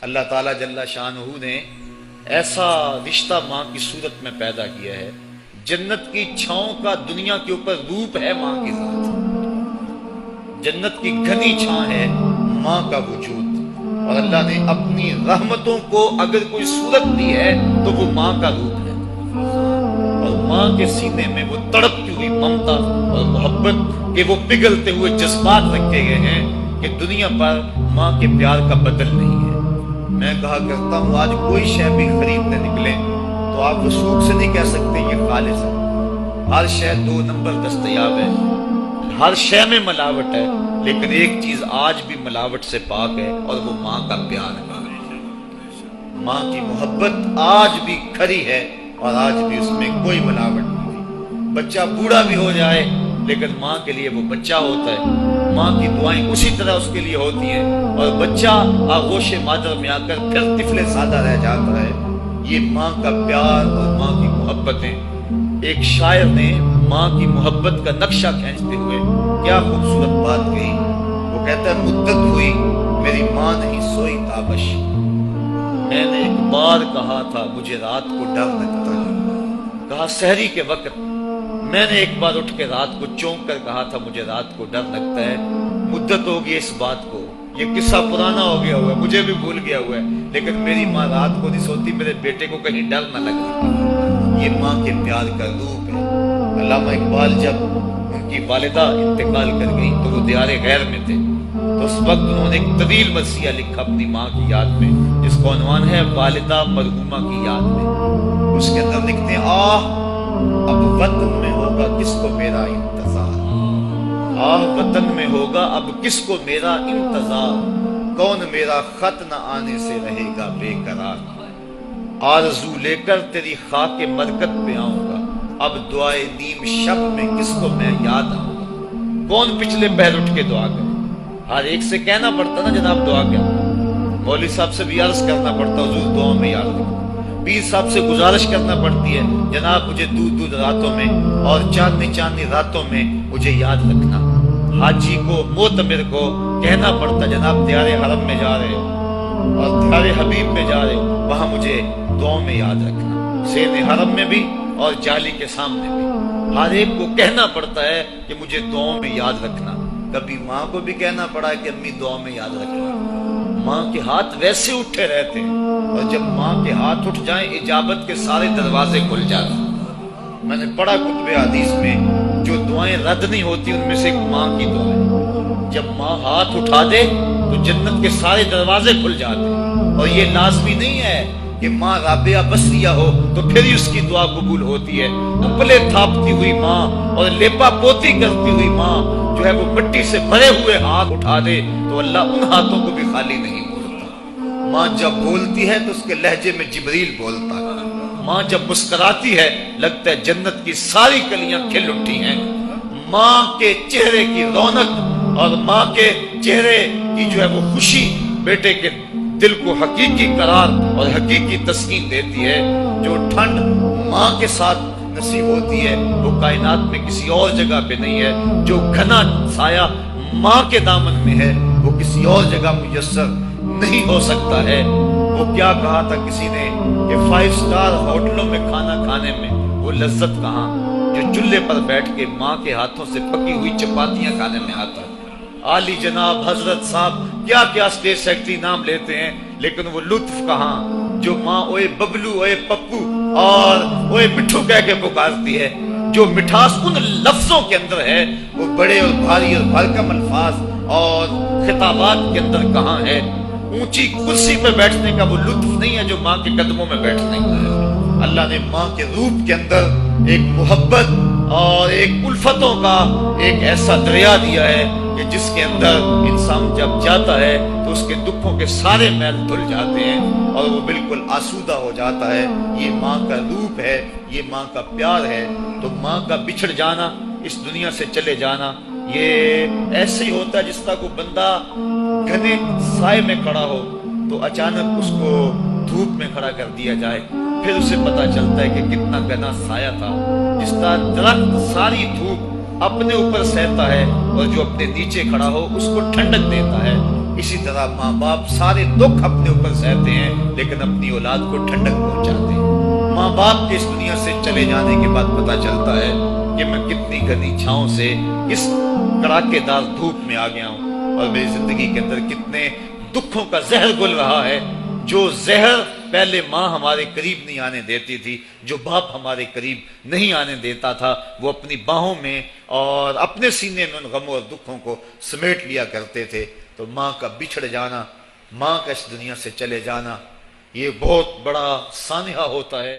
اللہ تعالیٰ جل شانہ نے ایسا رشتہ ماں کی صورت میں پیدا کیا ہے، جنت کی چھاؤں کا دنیا کے اوپر روپ ہے ماں کی ذات، جنت کی گھنی چھاں ہے ماں کا وجود، اور اللہ نے اپنی رحمتوں کو اگر کوئی صورت دی ہے تو وہ ماں کا روپ ہے، اور ماں کے سینے میں وہ تڑپتی ہوئی ممتا اور محبت کے وہ پگھلتے ہوئے جذبات رکھے گئے ہیں کہ دنیا پر ماں کے پیار کا بدل نہیں ہے۔ میں کہا کرتا ہوں آج کوئی شے بھی خریدنے نکلے تو آپ رسوخ سے نہیں کہہ سکتے یہ خالص ہے، ہر شے 2 نمبر دستیاب ہے، ہر شے میں ملاوٹ ہے، لیکن ایک چیز آج بھی ملاوٹ سے پاک ہے اور وہ ماں کا پیار ہے، ماں کی محبت آج بھی کھری ہے اور آج بھی اس میں کوئی ملاوٹ نہیں۔ بچہ بوڑھا بھی ہو جائے لیکن ماں کے لیے وہ بچہ ہوتا ہے، ماں کی دعائیں اسی طرح اس کے لیے ہوتی ہیں، اور بچہ آغوش مادر میں آ کر پھر طفل سادہ رہ جاتا ہے۔ یہ ماں کا پیار اور ماں کی محبتیں۔ ایک شاعر نے ماں کی محبت کا نقشہ کھینچتے ہوئے کیا خوبصورت بات کہی، وہ کہتا ہے مدت ہوئی میری ماں نہیں سوئی تابش، میں نے ایک بار کہا تھا مجھے رات کو ڈر لگتا ہے، کہا سحری کے وقت میں نے ایک بار اٹھ کے رات کو چونک کر کہا تھا مجھے رات کو ڈر لگتا ہے، مدت ہوگی اس بات کو، یہ قصہ پرانا ہو گیا ہوا ہے، مجھے بھی بھول گیا ہوا ہے، لیکن میری ماں رات کو نہیں سوتی میرے بیٹے کو کہیں ڈر نہ لگے۔ یہ ماں کے پیار کا روپ ہے۔ علامہ اقبال جب ان کی والدہ انتقال کر گئی تو وہ دیار غیر میں تھے، تو اس وقت انہوں نے ایک طویل مرثیہ لکھا اپنی ماں کی یاد میں، جس کا عنوان ہے والدہ مرحومہ کی یاد میں۔ اس کے اندر لکھتے ہیں اب وطن میں ہوگا کس کو میرا انتظار، وطن میں ہوگا اب کس کو میرا انتظار، کون میرا خط نہ آنے سے رہے گا بے قرار، آرزو لے کر تیری خاک مرکت پہ آؤں گا، اب دعائے نیم شب میں کس کو میں یاد آؤں گا، کون پچھلے پہر اٹھ کے دعا کرے۔ ہر ایک سے کہنا پڑتا نا جناب دعا کیا، مولوی صاحب سے بھی عرض کرنا پڑتا حضور دعا میں یاد رکھو، پیر صاحب سے گزارش کرنا پڑتی ہے جناب مجھے دودھ راتوں میں اور چاندنی راتوں میں مجھے یاد رکھنا، حاجی کو معتمر کو کہنا پڑتا جناب دیار حرم میں جا رہے ہو اور دیار حبیب میں جا رہے ہو وہاں مجھے دعاؤں میں یاد رکھنا، سین حرم میں بھی اور جالی کے سامنے بھی ہر ایک کو کہنا پڑتا ہے کہ مجھے دعاؤں میں یاد رکھنا۔ کبھی ماں کو بھی کہنا پڑا ہے کہ امی دعاؤں میں یاد رکھنا۔ ماں کے ہاتھ ویسے اٹھے رہتے ہیں، اور جب ماں کے ہاتھ اٹھ جائیں اجابت کے سارے دروازے کھل جاتے ہیں۔ میں نے پڑھا کتب حدیث میں جو دعائیں رد نہیں ہوتی ان میں سے ایک ماں کی دعا ہے، جب ماں ہاتھ اٹھا دے تو جنت کے سارے دروازے کھل جاتے ہیں، اور یہ لازمی نہیں ہے کہ ماں رابعہ بصریہ ہو تو پھر ہی اس کی دعا قبول ہوتی ہے، اپلے تھاپتی ہوئی ماں اور لیپا پوتی کرتی ہوئی ماں جو ہے وہ مٹی سے بھرے ہوئے ہاتھ اٹھا دے تو اللہ ان ہاتھوں کو بھی خالی نہیں بولتا۔ ماں جب بولتی ہے تو اس کے لہجے میں جبریل بولتا ہے، ماں جب مسکراتی ہے لگتا ہے جنت کی ساری کلیاں کھل اٹھی ہیں۔ ماں کے چہرے کی رونق اور ماں کے چہرے کی جو ہے وہ خوشی بیٹے کے دل کو حقیقی قرار اور حقیقی تسکین دیتی ہے۔ جو ٹھنڈ ماں کے ساتھ نصیب ہوتی ہے وہ کائنات میں کسی اور جگہ پہ نہیں ہے، جو گھنا سایہ ماں کے دامن میں ہے وہ کسی اور جگہ میسر نہیں ہو سکتا ہے۔ وہ کیا کہا تھا کسی نے کہ 5 سٹار ہوٹلوں میں کھانا کھانے میں وہ لذت کہاں جو چولہے پر بیٹھ کے ماں کے ہاتھوں سے پکی ہوئی چپاتیاں کھانے میں آتا ہے۔ عالی جناب حضرت صاحب کیا کیا اسٹیٹ سیکرٹری نام لیتے ہیں، لیکن وہ لطف کہاں جو ماں اوئے ببلو اوئے پپو اور اوئے مٹھو کہہ کے پکارتی ہے، جو مٹھاس ان لفظوں کے اندر ہے وہ بڑے اور بھاری اور بھرکم الفاظ اور خطابات کے اندر کہاں ہے۔ اونچی کرسی پہ بیٹھنے کا وہ لطف نہیں ہے جو ماں کے قدموں میں بیٹھنے کا ہے۔ اللہ نے ماں کے روپ کے اندر ایک محبت اور ایک الفتوں کا ایک ایسا دریا دیا ہے کہ جس کے اندر انسان جب جاتا ہے تو اس کے دکھوں کے سارے میل دھل جاتے ہیں اور وہ بالکل آسودہ ہو جاتا ہے۔ یہ ماں کا روپ ہے، یہ ماں کا پیار ہے۔ تو ماں کا بچھڑ جانا، اس دنیا سے چلے جانا، یہ ایسے ہی ہوتا ہے جس طرح کوئی بندہ گھنے سائے میں کھڑا ہو تو اچانک اس کو دھوپ میں کھڑا کر دیا جائے، پھر اسے پتا چلتا ہے کہ کتنا گھنا سایہ تھا۔ جس طرح درخت ساری دھوپ اپنے اوپر سہتا ہے اور جو اپنے نیچے کھڑا ہو اس کو ٹھنڈک دیتا ہے، اسی طرح ماں باپ سارے دکھ اپنے اوپر سہتے ہیں لیکن اپنی اولاد کو ٹھنڈک پہنچاتے ہیں۔ ماں باپ کے اس دنیا سے چلے جانے کے بعد پتہ چلتا ہے کہ میں کتنی گھنی چھاؤں سے اس کڑاکے دار دھوپ میں آ گیا ہوں، اور میری زندگی کے اندر کتنے دکھوں کا زہر گل رہا ہے۔ جو زہر پہلے ماں ہمارے قریب نہیں آنے دیتی تھی، جو باپ ہمارے قریب نہیں آنے دیتا تھا، وہ اپنی باہوں میں اور اپنے سینے میں ان غموں اور دکھوں کو سمیٹ لیا کرتے تھے۔ تو ماں کا بچھڑ جانا، ماں کا اس دنیا سے چلے جانا، یہ بہت بڑا سانحہ ہوتا ہے۔